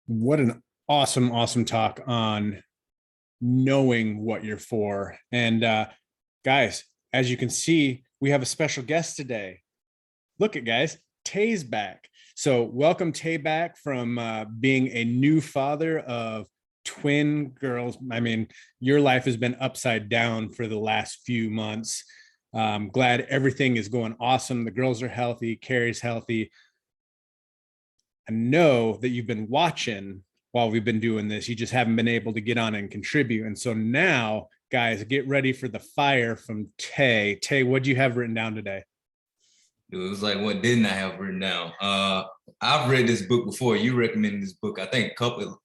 What an awesome talk on knowing what you're for. And guys, as you can see, we have a special guest today. Look at guys, Tay's back. So welcome Tay back from being a new father of twin girls. I mean, your life has been upside down for the last few months. Glad everything is going awesome. The girls are healthy, Carrie's healthy. I know that you've been watching while we've been doing this. You just haven't been able to get on and contribute. And so now, guys, get ready for the fire from Tay. Tay, what do you have written down today? It was like, what didn't I have written down? I've read this book before. You recommended this book, I think,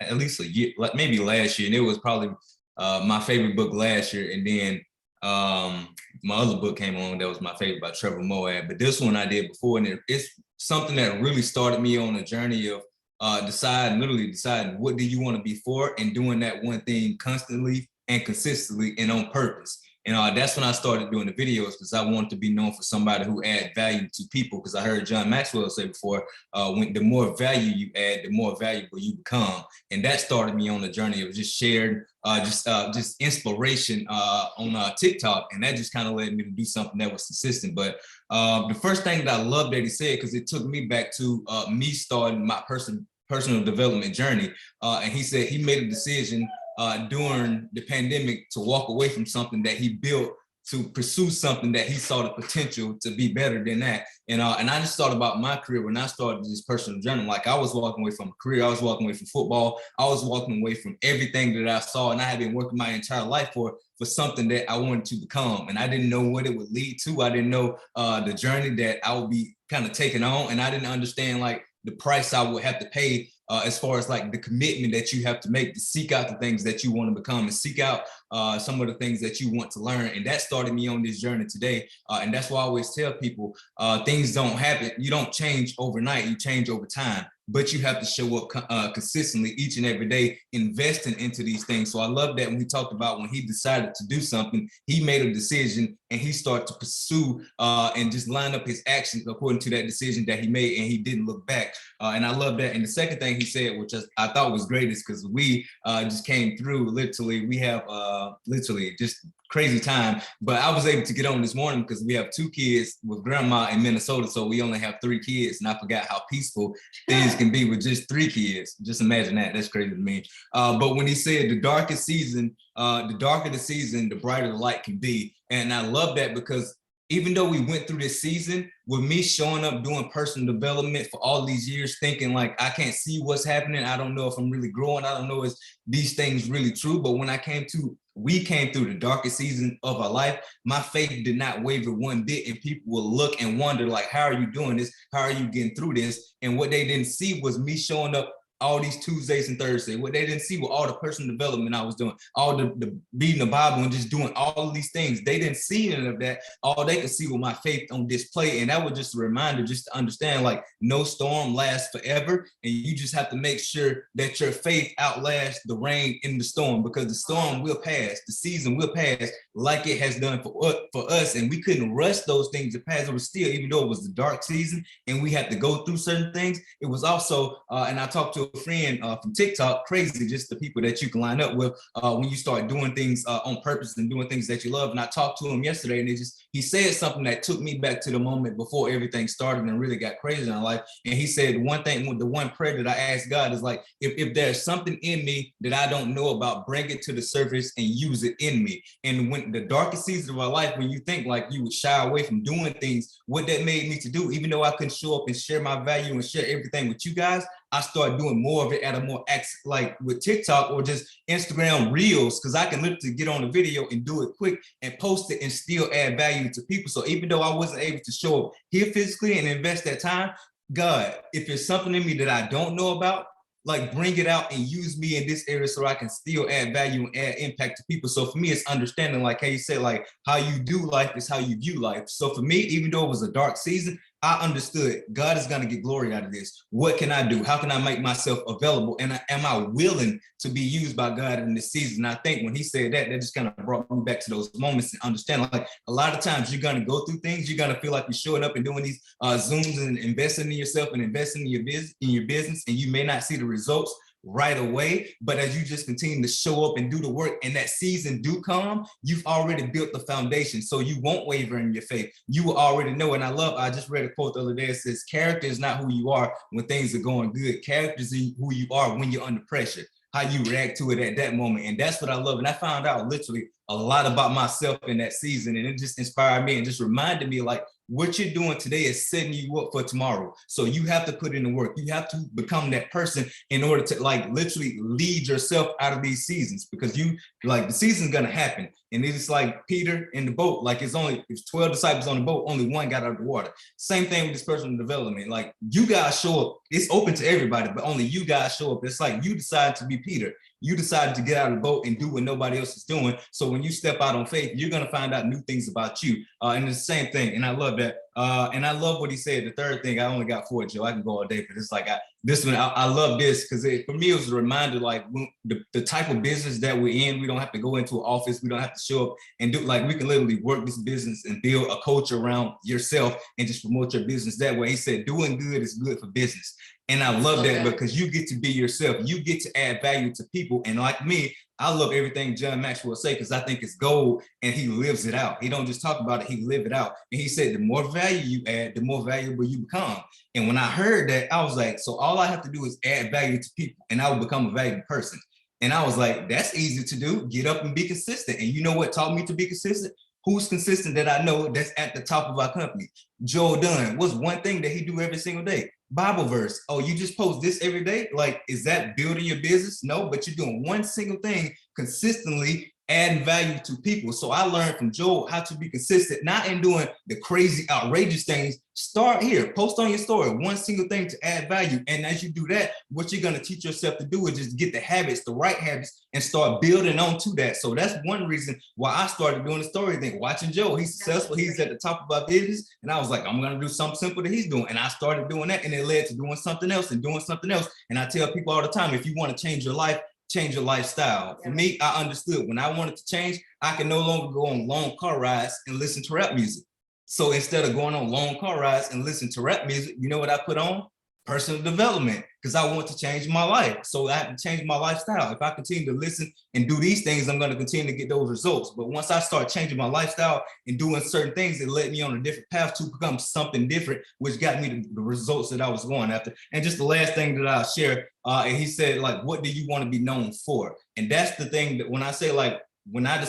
at least a year, like maybe last year, and it was probably my favorite book last year. And then my other book came on that was my favorite by Trevor Moawad. But this one I did before, and it's something that really started me on a journey of literally deciding what do you want to be for, and doing that one thing constantly and consistently and on purpose. And that's when I started doing the videos, because I wanted to be known for somebody who add value to people. Because I heard John Maxwell say before, when the more value you add, the more valuable you become. And that started me on the journey of just sharing, just inspiration on TikTok. And that just kind of led me to do something that was consistent. But the first thing that I loved that he said, because it took me back to me starting my personal development journey. And he said he made a decision during the pandemic to walk away from something that he built to pursue something that he saw the potential to be better than that. And I just thought about my career when I started this personal journey. Like, I was walking away from a career, I was walking away from football, I was walking away from everything that I saw, and I had been working my entire life for something that I wanted to become. And I didn't know what it would lead to. I didn't know the journey that I would be kind of taking on, and I didn't understand like the price I would have to pay as far as like the commitment that you have to make to seek out the things that you want to become and seek out some of the things that you want to learn. And that started me on this journey today. And that's why I always tell people things don't happen. You don't change overnight, you change over time. But you have to show up consistently each and every day, investing into these things. So I love that when he talked about when he decided to do something, he made a decision and he started to pursue and just line up his actions according to that decision that he made, and he didn't look back. And I love that. And the second thing he said, which I thought was great, is because we just came through literally. We have literally just crazy time, but I was able to get on this morning because we have two kids with grandma in Minnesota, so we only have 3 kids, and I forgot how peaceful things can be with just 3 kids. Just imagine that. That's crazy to me. But when he said the darkest season, the darker the season, the brighter the light can be. And I love that, because even though we went through this season, with me showing up doing personal development for all these years, thinking like I can't see what's happening, I don't know if I'm really growing, I don't know if these things really true. But when we came through the darkest season of our life, my faith did not waver one bit, and people will look and wonder like, how are you doing this? How are you getting through this? And what they didn't see was me showing up all these Tuesdays and Thursdays. What they didn't see was all the personal development I was doing, all the reading the Bible and just doing all of these things. They didn't see any of that. All they could see was my faith on display. And that was just a reminder just to understand, like, no storm lasts forever. And you just have to make sure that your faith outlasts the rain in the storm, because the storm will pass, the season will pass, like it has done for us. And we couldn't rush those things to pass. It was still, even though it was the dark season and we had to go through certain things, it was also, and I talked to a friend from TikTok, crazy, just the people that you can line up with when you start doing things on purpose and doing things that you love. And I talked to him yesterday, and he said something that took me back to the moment before everything started and really got crazy in my life. And he said the one prayer that I asked God is like, if there's something in me that I don't know about, bring it to the surface and use it in me. And when the darkest season of our life, when you think like you would shy away from doing things, what that made me to do, even though I couldn't show up and share my value and share everything with you guys, I started doing more of it at a more like with TikTok or just Instagram Reels, because I can literally get on a video and do it quick and post it and still add value to people. So even though I wasn't able to show up here physically and invest that time, God, if there's something in me that I don't know about, like, bring it out and use me in this area so I can still add value and add impact to people. So for me, it's understanding, like how you said, like how you do life is how you view life. So for me, even though it was a dark season, I understood God is going to get glory out of this. What can I do? How can I make myself available? And am I willing to be used by God in this season? And I think when he said that, that just kind of brought me back to those moments and understand, like, a lot of times you're going to go through things. You're going to feel like you're showing up and doing these Zooms and investing in yourself and investing in your business, and you may not see the results right away. But as you just continue to show up and do the work, and that season do come, you've already built the foundation. So you won't waver in your faith. You will already know. And I just read a quote the other day. It says, character is not who you are when things are going good. Character is who you are when you're under pressure, how you react to it at that moment. And that's what I love. And I found out literally a lot about myself in that season. And it just inspired me and just reminded me, like, what you're doing today is setting you up for tomorrow. So you have to put in the work. You have to become that person in order to, like, literally lead yourself out of these seasons, because you, like, the season's gonna happen. And it's like Peter in the boat, like it's 12 disciples on the boat, only one got out of the water. Same thing with this personal development. Like, you guys show up, it's open to everybody, but only you guys show up. It's like you decide to be Peter. You decided to get out of the boat and do what nobody else is doing. So when you step out on faith, you're going to find out new things about you. And it's the same thing. And I love that. And I love what he said. The third thing, I only got 4, Joe. I can go all day, but it's like, I love this because for me, it was a reminder, like, the type of business that we're in, we don't have to go into an office. We don't have to show up and do, like, we can literally work this business and build a culture around yourself and just promote your business that way. He said, doing good is good for business. And I love that because you get to be yourself. You get to add value to people. And like me, I love everything John Maxwell say, because I think it's gold and he lives it out. He don't just talk about it, he live it out. And he said, the more value you add, the more valuable you become. And when I heard that, I was like, so all I have to do is add value to people and I will become a valuable person. And I was like, that's easy to do. Get up and be consistent. And you know what taught me to be consistent? Who's consistent that I know that's at the top of our company? Joe Dunn. What's one thing that he do every single day? Bible verse. Oh, you just post this every day? Like, is that building your business? No, but you're doing one single thing consistently, adding value to people. So I learned from Joe how to be consistent, not in doing the crazy, outrageous things. Start here, post on your story, one single thing to add value. And as you do that, what you're going to teach yourself to do is just get the habits, the right habits, and start building onto that. So that's one reason why I started doing the story thing, watching Joe. He's successful. He's at the top of our business. And I was like, I'm going to do something simple that he's doing. And I started doing that, and it led to doing something else and doing something else. And I tell people all the time, if you want to change your life, change your lifestyle. For me, I understood when I wanted to change, I can no longer go on long car rides and listen to rap music. So instead of going on long car rides and listen to rap music, you know what I put on? Personal development, because I want to change my life. So I have to change my lifestyle. If I continue to listen and do these things, I'm going to continue to get those results. But once I start changing my lifestyle and doing certain things, it led me on a different path to become something different, which got me the results that I was going after. And just the last thing that I'll share, and he said, like, what do you want to be known for? And that's the thing that when I say, like, when I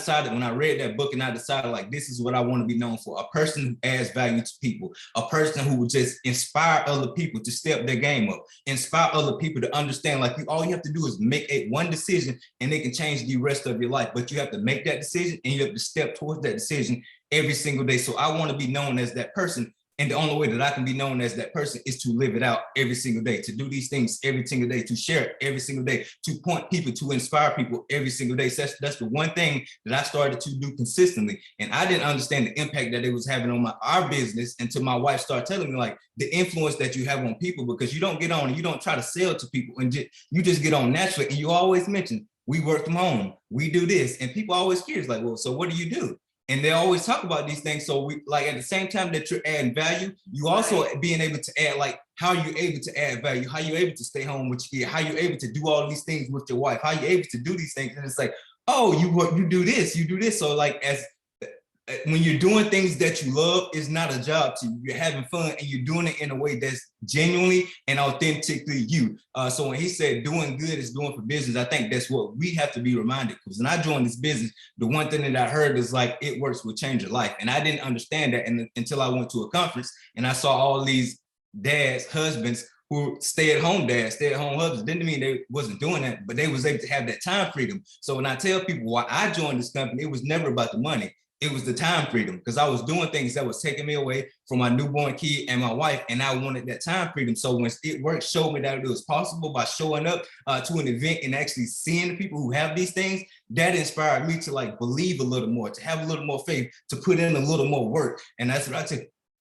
read that book and I decided, like, this is what I want to be known for, a person who adds value to people, a person who will just inspire other people to step their game up, inspire other people to understand, like, all you have to do is make one decision and they can change the rest of your life. But you have to make that decision and you have to step towards that decision every single day. So I want to be known as that person. And the only way that I can be known as that person is to live it out every single day, to do these things every single day, to share it every single day, to point people, to inspire people every single day. So that's the one thing that I started to do consistently. And I didn't understand the impact that it was having on our business until my wife started telling me, like, the influence that you have on people, because you don't get on and you don't try to sell to people, and you just get on naturally. And you always mention, we work from home, we do this. And people always curious, like, well, so what do you do? And they always talk about these things. So we, like, at the same time that you're adding value, you also being able to add, like, how you're able to add value, how you're able to stay home with your kid, how you're able to do all these things with your wife, how you're able to do these things. And it's like, oh, you do this, you do this. So, like, when you're doing things that you love, it's not a job to you. You're having fun and you're doing it in a way that's genuinely and authentically you. So when he said doing good is doing for business, I think that's what we have to be reminded. Because when I joined this business, the one thing that I heard is, like, it works will change your life. And I didn't understand that until I went to a conference and I saw all these dads, husbands who stay-at-home dads, stay-at-home husbands. Didn't mean they wasn't doing that, but they was able to have that time freedom. So when I tell people why I joined this company, it was never about the money. It was the time freedom, because I was doing things that was taking me away from my newborn kid and my wife, and I wanted that time freedom. So when It Works showed me that it was possible by showing up to an event and actually seeing the people who have these things, that inspired me to, like, believe a little more, to have a little more faith, to put in a little more work. And that's what I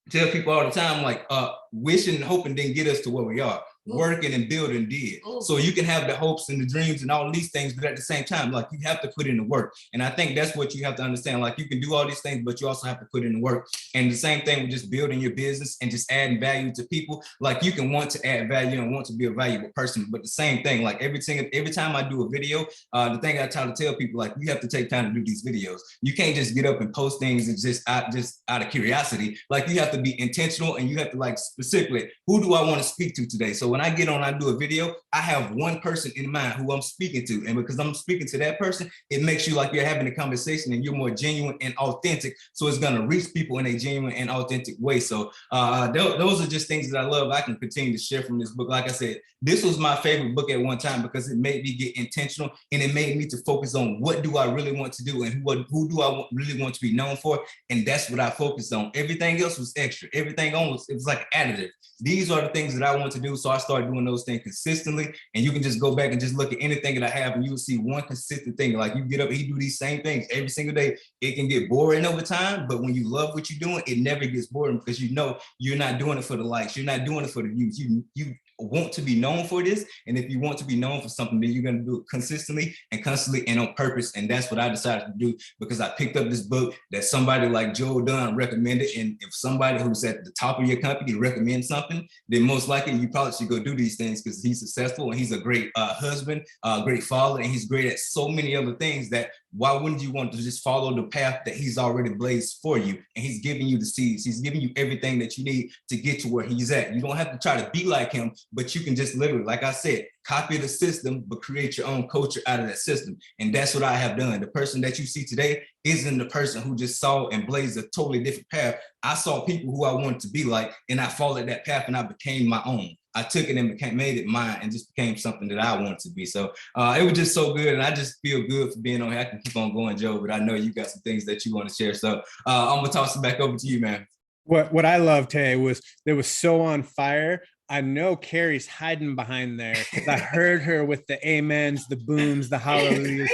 tell people all the time, like, wishing and hoping didn't get us to where we are. working and building did. So you can have the hopes and the dreams and all these things, but at the same time, like, you have to put in the work. And I think that's what you have to understand. Like, you can do all these things, but you also have to put in the work. And the same thing with just building your business and just adding value to people. Like, you can want to add value and want to be a valuable person, but the same thing, like, every time I do a video, the thing I try to tell people, like, you have to take time to do these videos. You can't just get up and post things and just out of curiosity. Like, you have to be intentional, and you have to, like, specifically, who do I want to speak to today? So when I get on, I do a video, I have one person in mind who I'm speaking to. And because I'm speaking to that person, it makes you like you're having a conversation and you're more genuine and authentic. So it's going to reach people in a genuine and authentic way. So those are just things that I love. I can continue to share from this book. Like I said, this was my favorite book at one time because it made me get intentional, and it made me to focus on what do I really want to do and who do I really want to be known for. And that's what I focused on. Everything else was extra. Everything on it was like additive. These are the things that I want to do. So I started doing those things consistently. And you can just go back and just look at anything that I have, and you will see one consistent thing. Like, you get up and you do these same things every single day. It can get boring over time, but when you love what you're doing, it never gets boring, because you know you're not doing it for the likes. You're not doing it for the views. You want to be known for this. And if you want to be known for something, then you're going to do it consistently and constantly and on purpose. And that's what I decided to do, because I picked up this book that somebody like Joe Dunn recommended. And if somebody who's at the top of your company recommends something, then most likely you probably should go do these things, because he's successful and he's a great husband, great father, and he's great at so many other things that why wouldn't you want to just follow the path that he's already blazed for you? And he's giving you the seeds. He's giving you everything that you need to get to where he's at. You don't have to try to be like him, but you can just literally, like I said, copy the system, but create your own culture out of that system. And that's what I have done. The person that you see today isn't the person who just saw and blazed a totally different path. I saw people who I wanted to be like, and I followed that path, and I became my own. I took it and made it mine, and just became something that I wanted to be. So it was just so good. And I just feel good for being on here. I can keep on going, Joe, but I know you got some things that you want to share. So I'm going to toss it back over to you, man. What I loved today was they was so on fire. I know Carrie's hiding behind there, because I heard her with the amens, the booms, the hallelujahs.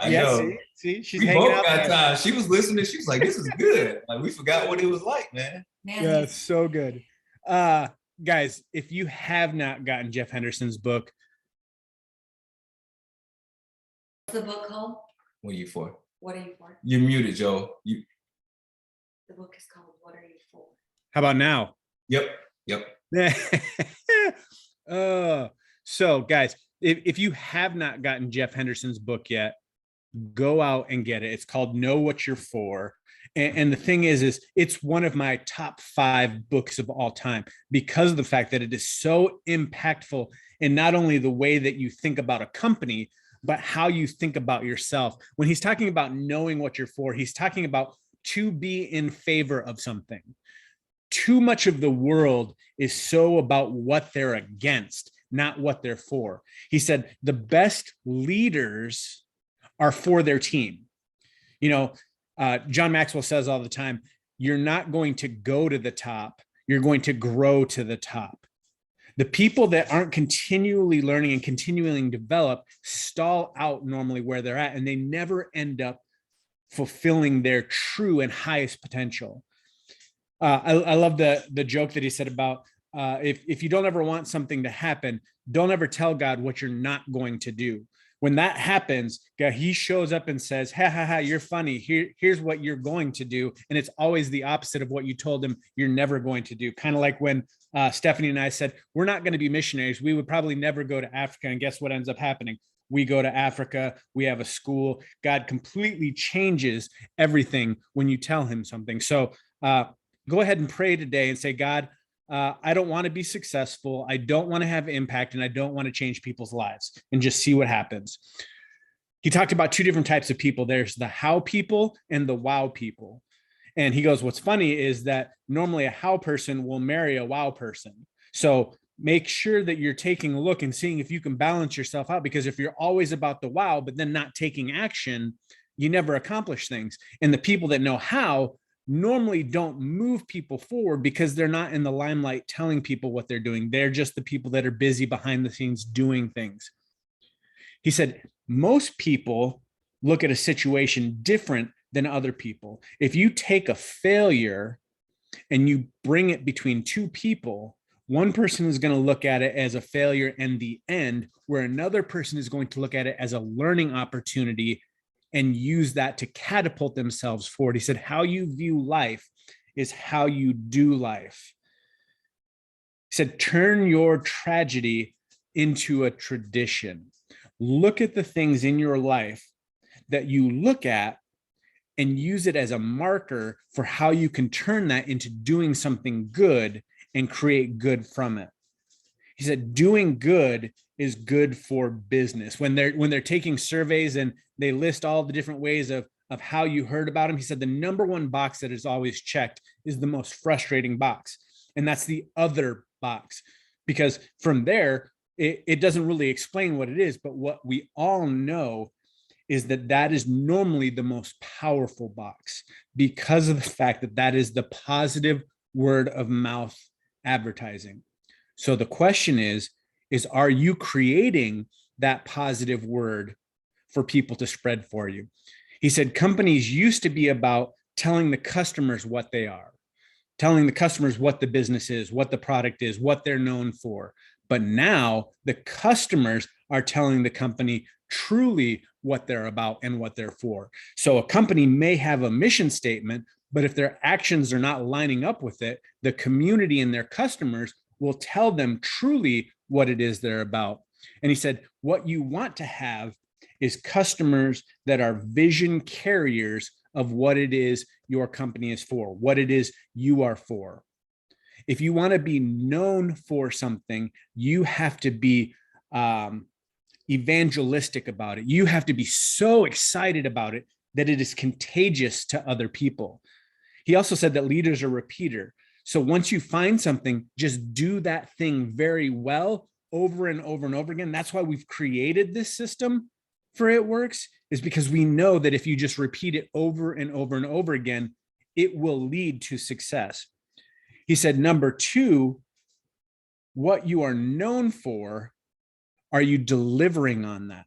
I know. See, she's we hanging both out got there. time. She was listening. She was like, "This is good." Like, we forgot what it was like, man. Yeah, it's so good. Guys, if you have not gotten Jeff Henderson's book, What's the book called? What are you for? What are you for? You're muted, Joe. The book is called What Are You For? how about now? Yep. So guys, if you have not gotten Jeff Henderson's book yet, go out and get it. It's called Know What You're For. And the thing is it's one of my top 5 books of all time, because of the fact that it is so impactful in not only the way that you think about a company, but how you think about yourself. When he's talking about knowing what you're for, he's talking about to be in favor of something. Too much of the world is so about what they're against, not what they're for. He said the best leaders are for their team. You know, John Maxwell says all the time, you're not going to go to the top, you're going to grow to the top. The people that aren't continually learning and continually develop stall out normally where they're at, and they never end up fulfilling their true and highest potential. I love the joke that he said about if you don't ever want something to happen, don't ever tell God what you're not going to do. When that happens, God, he shows up and says, ha, ha, ha, you're funny. Here's what you're going to do. And it's always the opposite of what you told him you're never going to do. Kind of like when Stephanie and I said, we're not going to be missionaries. We would probably never go to Africa. And guess what ends up happening? We go to Africa. We have a school. God completely changes everything when you tell him something. So go ahead and pray today and say, God, I don't want to be successful. I don't want to have impact, and I don't want to change people's lives, and just see what happens. He talked about 2 different types of people. There's the how people and the wow people. And he goes, what's funny is that normally a how person will marry a wow person. So make sure that you're taking a look and seeing if you can balance yourself out, because if you're always about the wow, but then not taking action, you never accomplish things. And the people that know how normally don't move people forward, because they're not in the limelight telling people what they're doing. They're just the people that are busy behind the scenes doing things. He said, most people look at a situation different than other people. If you take a failure and you bring it between 2 people, One person is going to look at it as a failure and the end, where another person is going to look at it as a learning opportunity and use that to catapult themselves forward. He said, how you view life is how you do life. He said, turn your tragedy into a tradition. Look at the things in your life that you look at and use it as a marker for how you can turn that into doing something good and create good from it. He said, doing good is good for business. When they're taking surveys and they list all the different ways of how you heard about him, he said the number one box that is always checked is the most frustrating box. And that's the other box, because from there, it doesn't really explain what it is, but what we all know is that that is normally the most powerful box because of the fact that that is the positive word of mouth advertising. So the question is are you creating that positive word for people to spread for you? He said companies used to be about telling the customers what they are, telling the customers what the business is, what the product is, what they're known for. But now the customers are telling the company truly what they're about and what they're for. So a company may have a mission statement, but if their actions are not lining up with it, the community and their customers will tell them truly what it is they're about. And he said, what you want to have is customers that are vision carriers of what it is your company is for, what it is you are for. If you want to be known for something, you have to be evangelistic about it. You have to be so excited about it that it is contagious to other people. He also said that leaders are repeater. So once you find something, just do that thing very well over and over and over again. That's why we've created this system for It Works, is because we know that if you just repeat it over and over and over again, it will lead to success. He said, number two, what you are known for, are you delivering on that?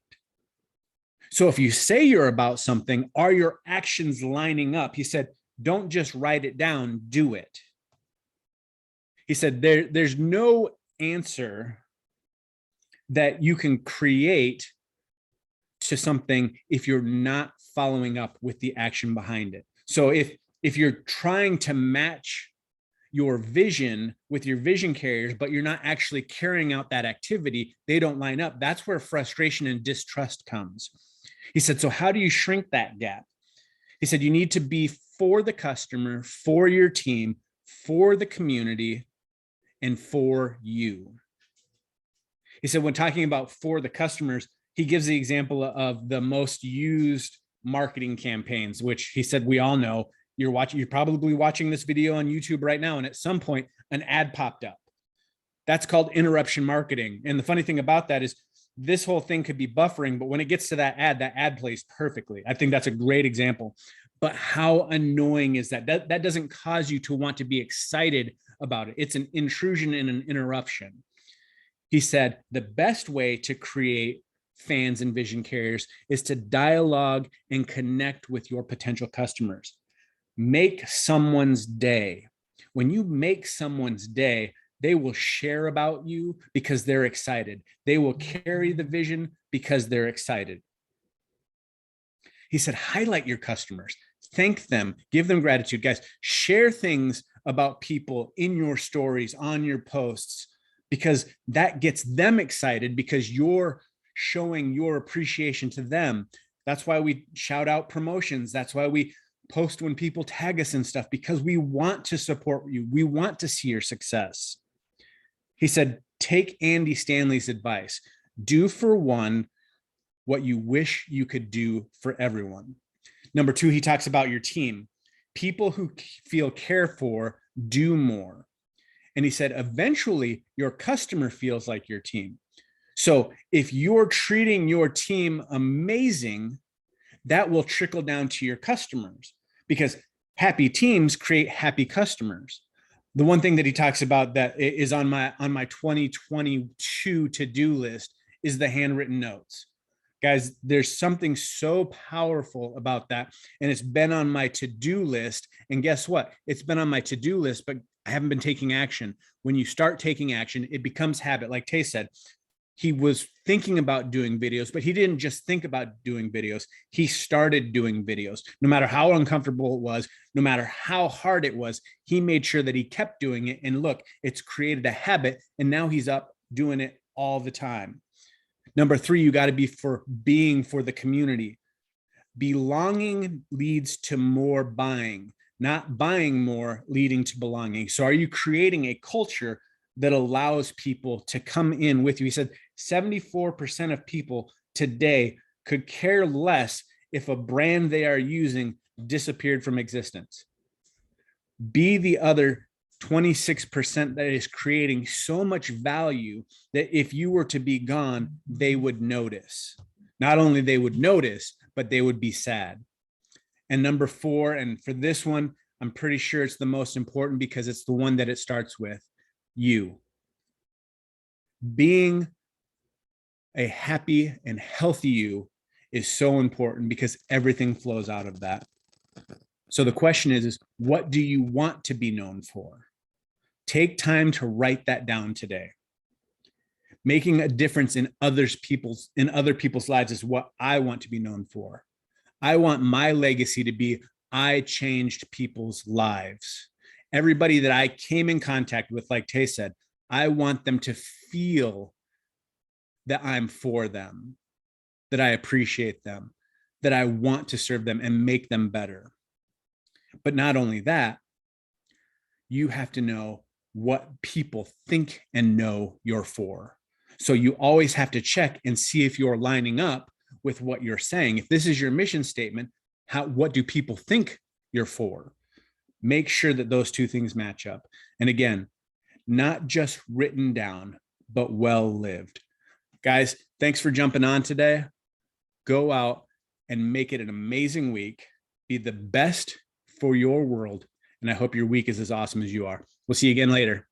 So if you say you're about something, are your actions lining up? He said, don't just write it down, do it. He said, there's no answer that you can create to something if you're not following up with the action behind it. So if you're trying to match your vision with your vision carriers, but you're not actually carrying out that activity, they don't line up. That's where frustration and distrust comes. He said, so how do you shrink that gap? He said, you need to be for the customer, for your team, for the community, and for you. He said, when talking about for the customers, he gives the example of the most used marketing campaigns, which he said, we all know. You're probably watching this video on YouTube right now, and at some point an ad popped up. That's called interruption marketing. And the funny thing about that is this whole thing could be buffering, but when it gets to that ad plays perfectly. I think that's a great example. But how annoying is that? That doesn't cause you to want to be excited about it. It's an intrusion and an interruption. He said the best way to create fans and vision carriers is to dialogue and connect with your potential customers. Make someone's day. When you make someone's day, they will share about you because they're excited. They will carry the vision because they're excited. He said, highlight your customers, thank them, give them gratitude. Guys, share things about people in your stories, on your posts, because that gets them excited because you're showing your appreciation to them. That's why we shout out promotions. That's why we post when people tag us and stuff, because we want to support you. We want to see your success. He said, take Andy Stanley's advice. Do for one what you wish you could do for everyone. Number two, he talks about your team. People who feel cared for do more. And he said, eventually your customer feels like your team. So if you're treating your team amazing, that will trickle down to your customers, because happy teams create happy customers. The one thing that he talks about that is on my 2022 to-do list is the handwritten notes. Guys, there's something so powerful about that. And it's been on my to-do list. And guess what? It's been on my to-do list, but I haven't been taking action. When you start taking action, it becomes habit. Like Tay said, he was thinking about doing videos, but he didn't just think about doing videos. He started doing videos. No matter how uncomfortable it was, no matter how hard it was, he made sure that he kept doing it. And look, it's created a habit. And now he's up doing it all the time. Number 3, you got to be for being for the community. Belonging leads to more buying, not buying more leading to belonging. So are you creating a culture that allows people to come in with you? He said 74% of people today could care less if a brand they are using disappeared from existence. Be the other 26% that is creating so much value that if you were to be gone, they would notice. Not only they would notice, but they would be sad. And number 4, and for this one, I'm pretty sure it's the most important because it's the one that it starts with, you. Being a happy and healthy you is so important because everything flows out of that. So the question is what do you want to be known for? Take time to write that down today. Making a difference in other people's lives is what I want to be known for. I want my legacy to be I changed people's lives. Everybody that I came in contact with, like Tay said, I want them to feel that I'm for them, that I appreciate them, that I want to serve them and make them better. But not only that, you have to know what people think and know you're for. So you always have to check and see if you're lining up with what you're saying. If this is your mission statement, what do people think you're for? Make sure that those two things match up. And again, not just written down, but well lived. Guys, thanks for jumping on today. Go out and make it an amazing week. Be the best for your world. And I hope your week is as awesome as you are. We'll see you again later.